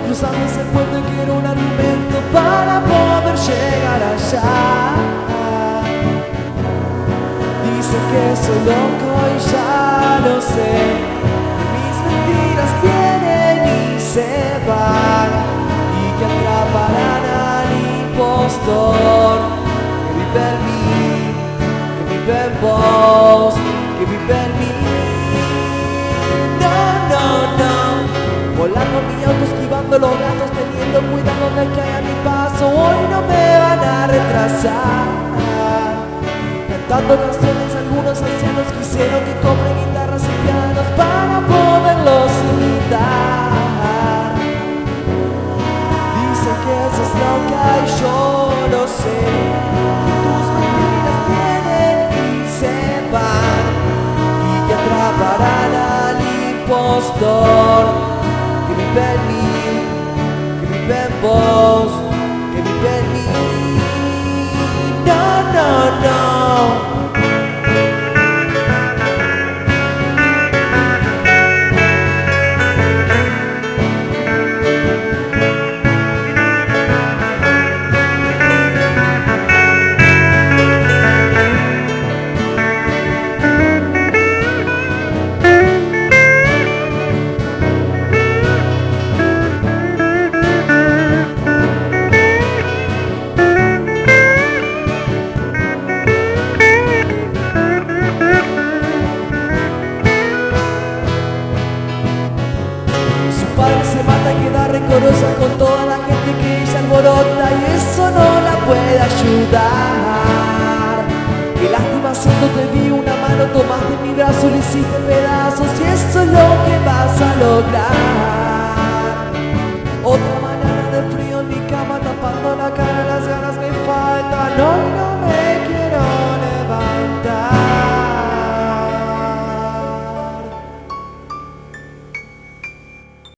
cruzando ese puente quiero un argumento para poder llegar allá. Dicen que soy loco y ya lo sé, mis mentiras vienen y se van, y que atraparán al impostor que vive en mí, que vive en vos, que vive en mí. Volando mi auto, esquivando los gatos, teniendo cuidado de que haya mi paso. Hoy no me van a retrasar. Cantando canciones, algunos ancianos quisieron que compre guitarras y pianos para poderlos imitar. Dicen que sos loca y yo lo sé, que tus mentiras vienen y se van, y que atraparán al impostor que vive en mí, que vive en vos, que vive en mí. No, no, no. Se mata, queda rencorosa con toda la gente que ella alborota, y eso no la puede ayudar. Qué lástima, siendo te di una mano, tomaste mi brazo y lo hiciste pedazos, y eso es lo que vas a lograr. Otra